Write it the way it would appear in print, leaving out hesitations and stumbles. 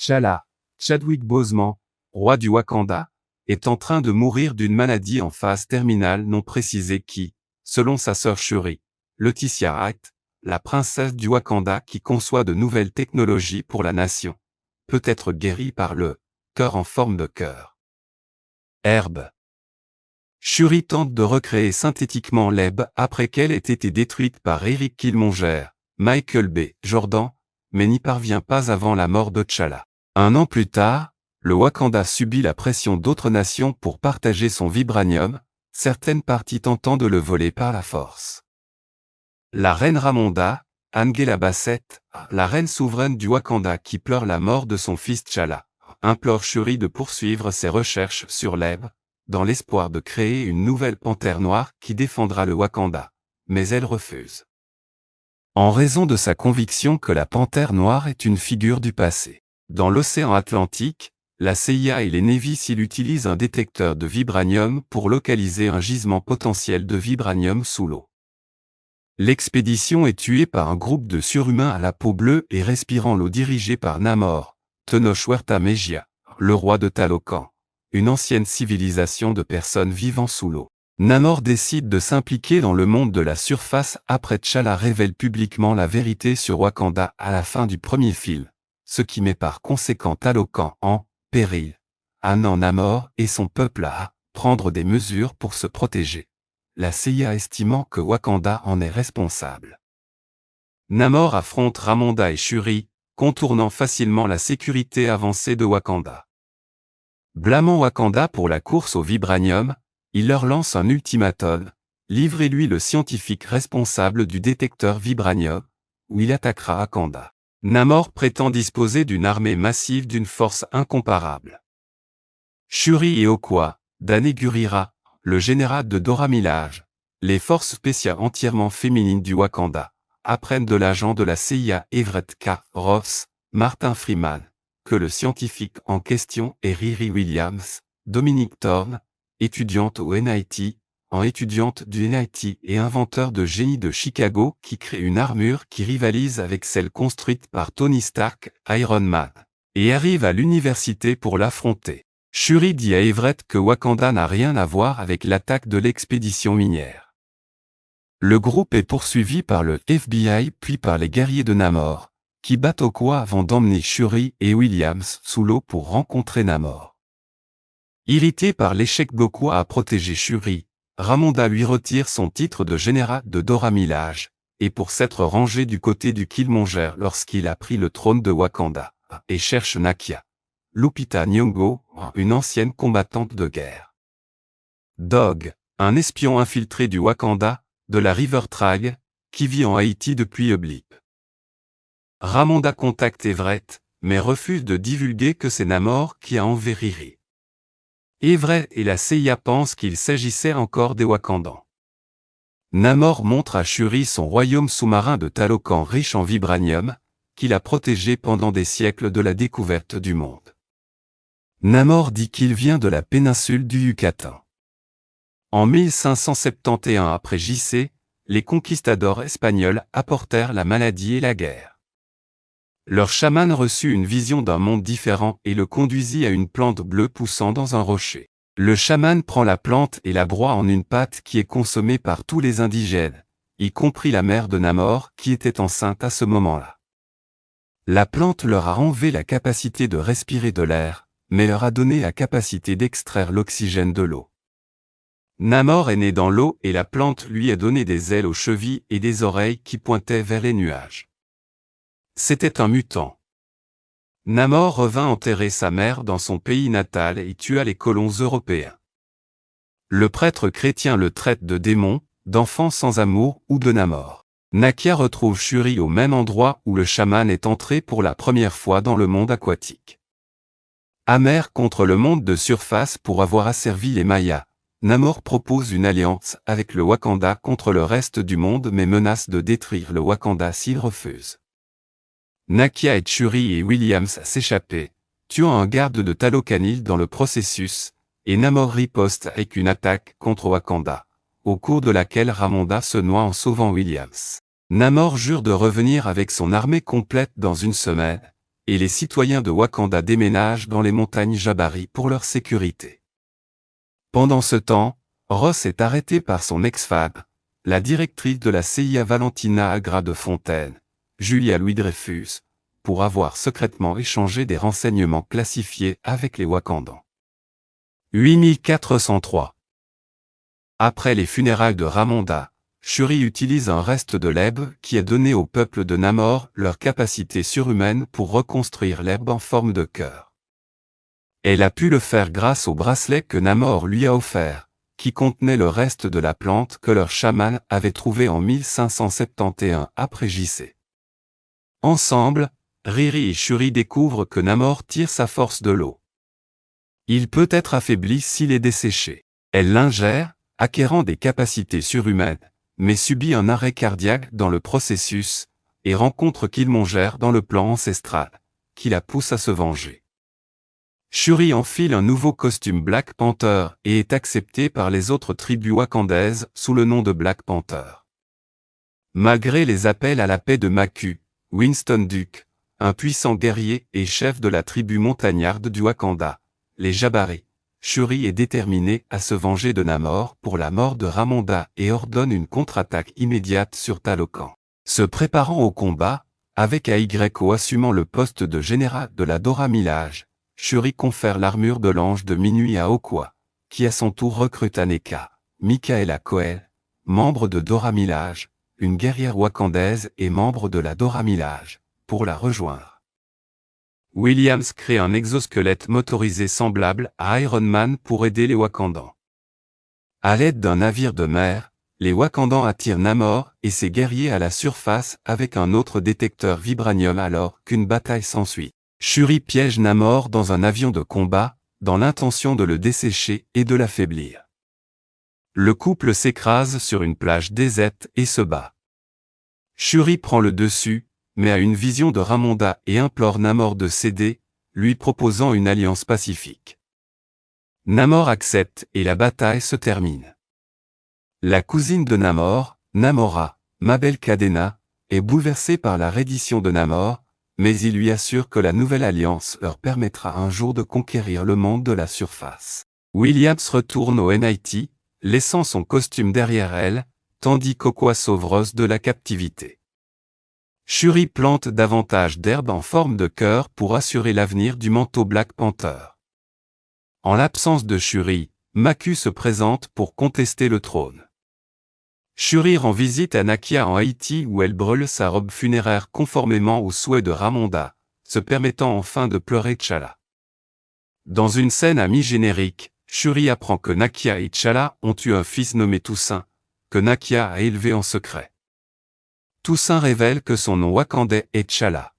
T'Challa, Chadwick Boseman, roi du Wakanda, est en train de mourir d'une maladie en phase terminale non précisée qui, selon sa sœur Shuri, Letitia Wright, la princesse du Wakanda qui conçoit de nouvelles technologies pour la nation, peut être guérie par le cœur en forme de cœur. Herbe. Shuri tente de recréer synthétiquement l'herbe après qu'elle ait été détruite par Eric Killmonger, Michael B. Jordan, mais n'y parvient pas avant la mort de T'Challa. 1 an plus tard, le Wakanda subit la pression d'autres nations pour partager son vibranium, certaines parties tentant de le voler par la force. La reine Ramonda, Angela Bassett, la reine souveraine du Wakanda qui pleure la mort de son fils T'Challa, implore Shuri de poursuivre ses recherches sur l'herbe, dans l'espoir de créer une nouvelle panthère noire qui défendra le Wakanda, mais elle refuse. En raison de sa conviction que la panthère noire est une figure du passé. Dans l'océan Atlantique, la CIA et les Navy SEAL utilisent un détecteur de vibranium pour localiser un gisement potentiel de vibranium sous l'eau. L'expédition est tuée par un groupe de surhumains à la peau bleue et respirant l'eau dirigé par Namor, Tenoch Huerta Mejia, le roi de Talocan, une ancienne civilisation de personnes vivant sous l'eau. Namor décide de s'impliquer dans le monde de la surface après T'Challa révèle publiquement la vérité sur Wakanda à la fin du premier film, ce qui met par conséquent Talocan en péril, amenant Namor et son peuple à prendre des mesures pour se protéger, la CIA estimant que Wakanda en est responsable. Namor affronte Ramonda et Shuri, contournant facilement la sécurité avancée de Wakanda. Blâmant Wakanda pour la course au vibranium, il leur lance un ultimatum, livrez-lui le scientifique responsable du détecteur vibranium, ou il attaquera Wakanda. Namor prétend disposer d'une armée massive d'une force incomparable. Shuri et Okoye, Danai Gurira, le général de Dora Milaje, les forces spéciales entièrement féminines du Wakanda, apprennent de l'agent de la CIA Everett K. Ross, Martin Freeman, que le scientifique en question est Riri Williams, Dominique Thorne, étudiante au MIT, étudiante du MIT et inventeur de génie de Chicago qui crée une armure qui rivalise avec celle construite par Tony Stark, Iron Man, et arrive à l'université pour l'affronter. Shuri dit à Everett que Wakanda n'a rien à voir avec l'attaque de l'expédition minière. Le groupe est poursuivi par le FBI puis par les guerriers de Namor, qui battent Okoye avant d'emmener Shuri et Williams sous l'eau pour rencontrer Namor. Irrité par l'échec d'Okoye à protéger Shuri, Ramonda lui retire son titre de général de Dora Milaje, et pour s'être rangé du côté du Killmonger lorsqu'il a pris le trône de Wakanda, et cherche Nakia, Lupita Nyong'o, une ancienne combattante de guerre. Dog, un espion infiltré du Wakanda, de la River Trag, qui vit en Haïti depuis Ublip. Ramonda contacte Everett, mais refuse de divulguer que c'est Namor qui a enlevé Riri. Everett et la CIA pensent qu'il s'agissait encore des Wakandans. Namor montre à Shuri son royaume sous-marin de Talocan riche en vibranium, qu'il a protégé pendant des siècles de la découverte du monde. Namor dit qu'il vient de la péninsule du Yucatan. En 1571 après JC, les conquistadors espagnols apportèrent la maladie et la guerre. Leur chaman reçut une vision d'un monde différent et le conduisit à une plante bleue poussant dans un rocher. Le chaman prend la plante et la broie en une pâte qui est consommée par tous les indigènes, y compris la mère de Namor qui était enceinte à ce moment-là. La plante leur a enlevé la capacité de respirer de l'air, mais leur a donné la capacité d'extraire l'oxygène de l'eau. Namor est né dans l'eau et la plante lui a donné des ailes aux chevilles et des oreilles qui pointaient vers les nuages. C'était un mutant. Namor revint enterrer sa mère dans son pays natal et tua les colons européens. Le prêtre chrétien le traite de démon, d'enfant sans amour ou de Namor. Nakia retrouve Shuri au même endroit où le chaman est entré pour la première fois dans le monde aquatique. Amer contre le monde de surface pour avoir asservi les Mayas, Namor propose une alliance avec le Wakanda contre le reste du monde mais menace de détruire le Wakanda s'il refuse. Nakia aide Shuri et Williams à s'échapper, tuant un garde de Talocanil dans le processus, et Namor riposte avec une attaque contre Wakanda, au cours de laquelle Ramonda se noie en sauvant Williams. Namor jure de revenir avec son armée complète dans une semaine, et les citoyens de Wakanda déménagent dans les montagnes Jabari pour leur sécurité. Pendant ce temps, Ross est arrêté par son ex-femme, la directrice de la CIA Valentina Agra de Fontaine, Julia Louis-Dreyfus, pour avoir secrètement échangé des renseignements classifiés avec les Wakandans. 8403. Après les funérailles de Ramonda, Shuri utilise un reste de l'herbe qui est donné au peuple de Namor leur capacité surhumaine pour reconstruire l'herbe en forme de cœur. Elle a pu le faire grâce au bracelet que Namor lui a offert, qui contenait le reste de la plante que leur chaman avait trouvé en 1571 après JC. Ensemble, Riri et Shuri découvrent que Namor tire sa force de l'eau. Il peut être affaibli s'il est desséché. Elle l'ingère, acquérant des capacités surhumaines, mais subit un arrêt cardiaque dans le processus, et rencontre Killmonger dans le plan ancestral, qui la pousse à se venger. Shuri enfile un nouveau costume Black Panther et est acceptée par les autres tribus wakandaises sous le nom de Black Panther. Malgré les appels à la paix de M'Baku, Winston Duke, un puissant guerrier et chef de la tribu montagnarde du Wakanda, les Jabari, Shuri est déterminée à se venger de Namor pour la mort de Ramonda et ordonne une contre-attaque immédiate sur Talocan. Se préparant au combat, avec AYO assumant le poste de général de la Dora Milaje, Shuri confère l'armure de l'ange de minuit à Okoye, qui à son tour recrute Aneka, Michaela Coel, membre de Dora Milaje, une guerrière wakandaise et membre de la Dora Milaje, pour la rejoindre. Williams crée un exosquelette motorisé semblable à Iron Man pour aider les Wakandans. À l'aide d'un navire de mer, les Wakandans attirent Namor et ses guerriers à la surface avec un autre détecteur vibranium alors qu'une bataille s'ensuit. Shuri piège Namor dans un avion de combat, dans l'intention de le dessécher et de l'affaiblir. Le couple s'écrase sur une plage déserte et se bat. Shuri prend le dessus, mais a une vision de Ramonda et implore Namor de céder, lui proposant une alliance pacifique. Namor accepte et la bataille se termine. La cousine de Namor, Namora, Mabel Cadena, est bouleversée par la reddition de Namor, mais il lui assure que la nouvelle alliance leur permettra un jour de conquérir le monde de la surface. Williams retourne au MIT, laissant son costume derrière elle, tandis qu'Okoye sauve Ross de la captivité. Shuri plante davantage d'herbes en forme de cœur pour assurer l'avenir du manteau Black Panther. En l'absence de Shuri, M'Baku se présente pour contester le trône. Shuri rend visite à Nakia en Haïti où elle brûle sa robe funéraire conformément aux souhaits de Ramonda, se permettant enfin de pleurer T'Challa. Dans une scène à mi-générique, Shuri apprend que Nakia et T'Challa ont eu un fils nommé Toussaint, que Nakia a élevé en secret. Toussaint révèle que son nom wakandais est T'Challa.